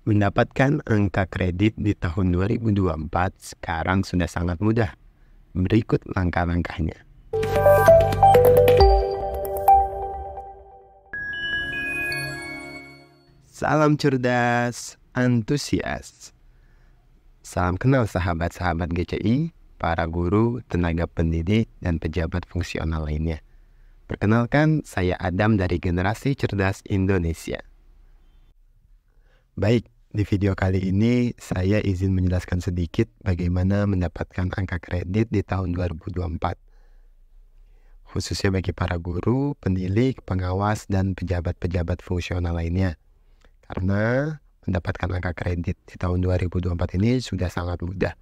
Mendapatkan angka kredit di tahun 2024 sekarang sudah sangat mudah. Berikut langkah-langkahnya. Salam cerdas, antusias. Salam kenal sahabat-sahabat GCI, para guru, tenaga pendidik, dan pejabat fungsional lainnya. Perkenalkan, saya Adam dari Generasi Cerdas Indonesia. Baik, di video kali ini saya izin menjelaskan sedikit bagaimana mendapatkan angka kredit di tahun 2024. Khususnya bagi para guru, pendidik, pengawas, dan pejabat-pejabat fungsional lainnya. Karena mendapatkan angka kredit di tahun 2024 ini sudah sangat mudah.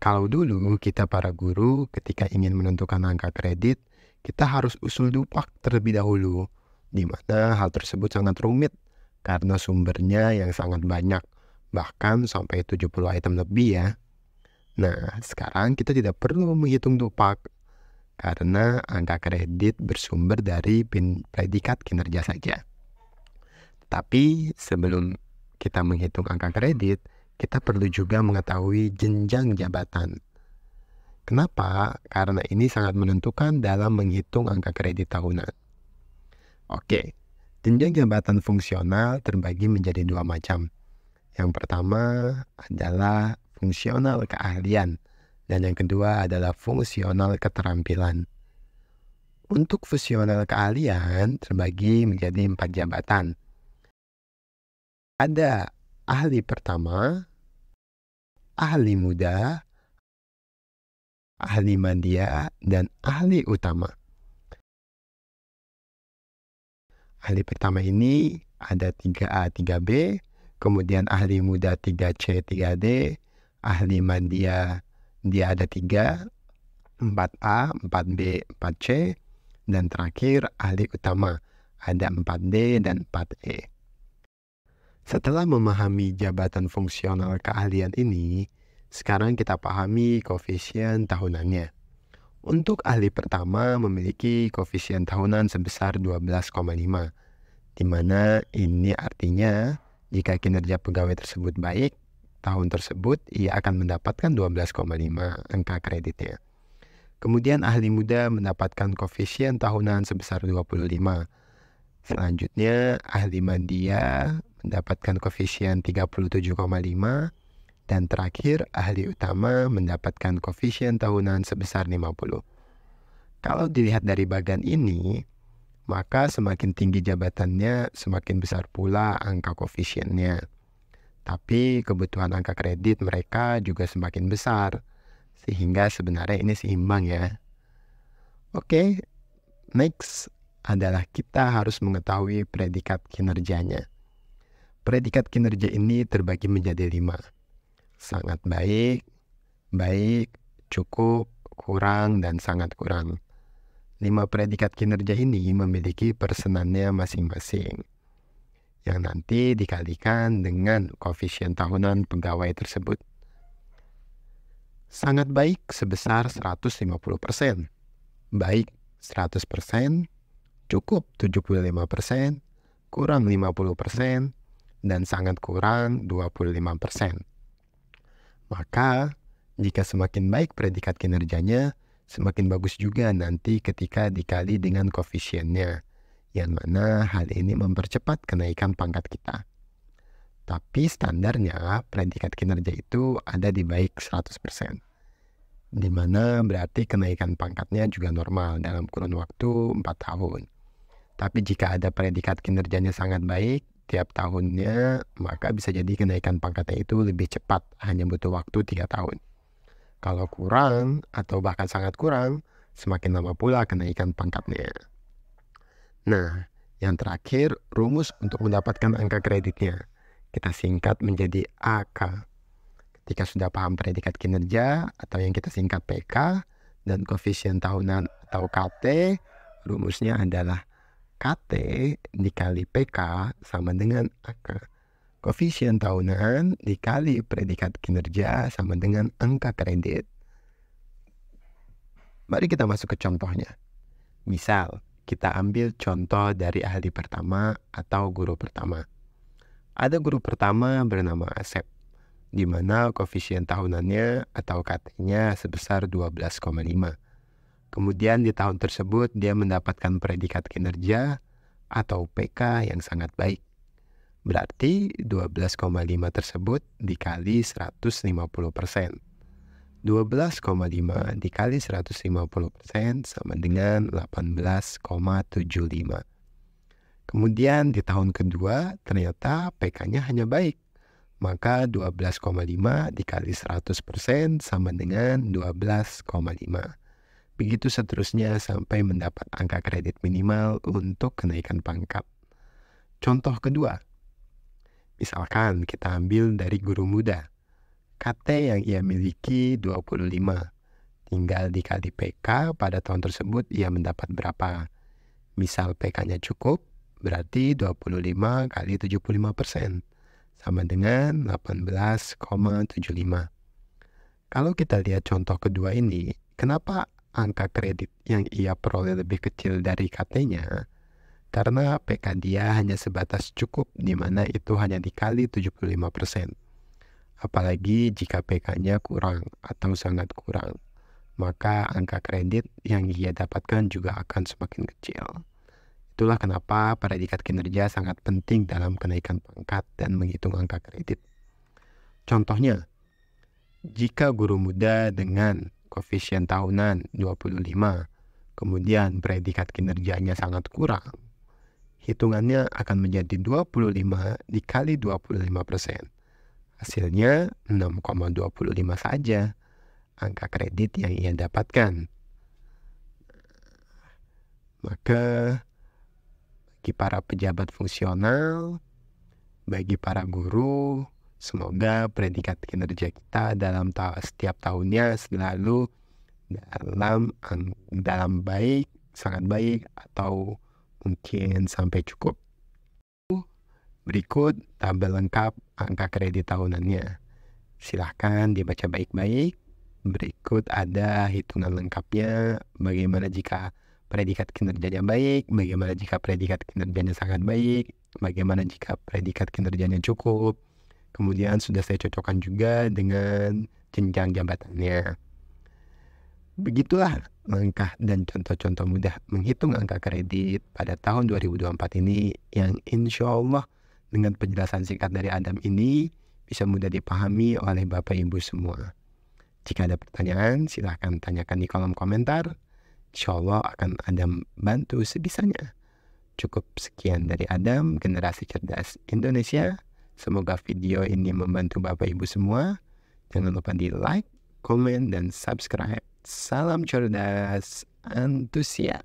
Kalau dulu kita para guru ketika ingin menentukan angka kredit, kita harus usul dupak terlebih dahulu, di mana hal tersebut sangat rumit karena sumbernya yang sangat banyak, bahkan sampai 70 item lebih ya. Nah, sekarang kita tidak perlu menghitung dupak, karena angka kredit bersumber dari predikat kinerja saja. Tapi sebelum kita menghitung angka kredit, kita perlu juga mengetahui jenjang jabatan. Kenapa? Karena ini sangat menentukan dalam menghitung angka kredit tahunan. Oke, jenjang jabatan fungsional terbagi menjadi dua macam. Yang pertama adalah fungsional keahlian, dan yang kedua adalah fungsional keterampilan. Untuk fungsional keahlian terbagi menjadi 4 jabatan. Ada ahli pertama, ahli muda, ahli media, dan ahli utama. Ahli pertama ini ada 3A, 3B, kemudian ahli muda 3C, 3D, ahli media dia ada 3, 4A, 4B, 4C, dan terakhir ahli utama ada 4D dan 4E. Setelah memahami jabatan fungsional keahlian ini, sekarang kita pahami koefisien tahunannya. Untuk ahli pertama memiliki koefisien tahunan sebesar 12,5, di mana ini artinya jika kinerja pegawai tersebut baik, tahun tersebut ia akan mendapatkan 12,5 angka kreditnya. Kemudian ahli muda mendapatkan koefisien tahunan sebesar 25. Selanjutnya ahli media mendapatkan koefisien 37,5. Dan terakhir, ahli utama mendapatkan koefisien tahunan sebesar 50. Kalau dilihat dari bagian ini, maka semakin tinggi jabatannya, semakin besar pula angka koefisiennya. Tapi kebutuhan angka kredit mereka juga semakin besar, sehingga sebenarnya ini seimbang ya. Oke, next adalah kita harus mengetahui predikat kinerjanya. Predikat kinerja ini terbagi menjadi 5. Sangat baik, baik, cukup, kurang, dan sangat kurang. 5 predikat kinerja ini memiliki persenannya masing-masing, yang nanti dikalikan dengan koefisien tahunan pegawai tersebut. Sangat baik sebesar 150%, baik 100%, cukup 75%, kurang 50%, dan sangat kurang 25%. Maka, jika semakin baik predikat kinerjanya, semakin bagus juga nanti ketika dikali dengan koefisiennya, yang mana hal ini mempercepat kenaikan pangkat kita. Tapi standarnya predikat kinerja itu ada di baik 100%, di mana berarti kenaikan pangkatnya juga normal dalam kurun waktu 4 tahun. Tapi jika ada predikat kinerjanya sangat baik, tiap tahunnya, maka bisa jadi kenaikan pangkatnya itu lebih cepat, hanya butuh waktu 3 tahun. Kalau kurang atau bahkan sangat kurang, semakin lama pula kenaikan pangkatnya. Nah, yang terakhir, rumus untuk mendapatkan angka kreditnya. Kita singkat menjadi AK. Ketika sudah paham predikat kinerja atau yang kita singkat PK dan koefisien tahunan atau KT, rumusnya adalah KT dikali PK sama dengan AK. Koefisien tahunan dikali predikat kinerja sama dengan angka kredit. Mari kita masuk ke contohnya. Misal, kita ambil contoh dari ahli pertama atau guru pertama. Ada guru pertama bernama Asep, di mana koefisien tahunannya atau KT-nya sebesar 12,5. Kemudian di tahun tersebut dia mendapatkan predikat kinerja atau PK yang sangat baik. Berarti 12,5 tersebut dikali 150%. 12,5 dikali 150% sama dengan 18,75. Kemudian di tahun kedua ternyata PK-nya hanya baik. Maka 12,5 dikali 100% sama dengan 12,5. Begitu seterusnya sampai mendapat angka kredit minimal untuk kenaikan pangkat. Contoh kedua, misalkan kita ambil dari guru muda. KT yang ia miliki 25. Tinggal dikali PK pada tahun tersebut ia mendapat berapa. Misal PK-nya cukup, berarti 25 kali 75%. Sama dengan 18,75. Kalau kita lihat contoh kedua ini, kenapa angka kredit yang ia peroleh lebih kecil dari KT-nya? Karena PK dia hanya sebatas cukup, di mana itu hanya dikali 75%. Apalagi jika PK-nya kurang atau sangat kurang, maka angka kredit yang ia dapatkan juga akan semakin kecil. Itulah kenapa predikat kinerja sangat penting dalam kenaikan pangkat dan menghitung angka kredit. Contohnya, jika guru muda dengan koefisien tahunan 25, kemudian predikat kinerjanya sangat kurang, hitungannya akan menjadi 25 dikali 25%. Hasilnya 6,25 saja angka kredit yang ia dapatkan. Maka bagi para pejabat fungsional, bagi para guru, semoga predikat kinerja kita dalam setiap tahunnya selalu dalam baik, sangat baik, atau mungkin sampai cukup. Berikut tabel lengkap angka kredit tahunannya. Silahkan dibaca baik-baik. Berikut ada hitungan lengkapnya, bagaimana jika predikat kinerjanya baik, bagaimana jika predikat kinerjanya sangat baik, bagaimana jika predikat kinerjanya cukup. Kemudian sudah saya cocokkan juga dengan jenjang jabatannya. Begitulah langkah dan contoh-contoh mudah menghitung angka kredit pada tahun 2024 ini, yang insya Allah dengan penjelasan singkat dari Adam ini bisa mudah dipahami oleh Bapak Ibu semua. Jika ada pertanyaan, silahkan tanyakan di kolom komentar. Insya Allah akan Adam bantu sebisanya. Cukup sekian dari Adam, Generasi Cerdas Indonesia. Semoga video ini membantu Bapak Ibu semua. Jangan lupa di like, komen, dan subscribe. Salam cerdas, antusias.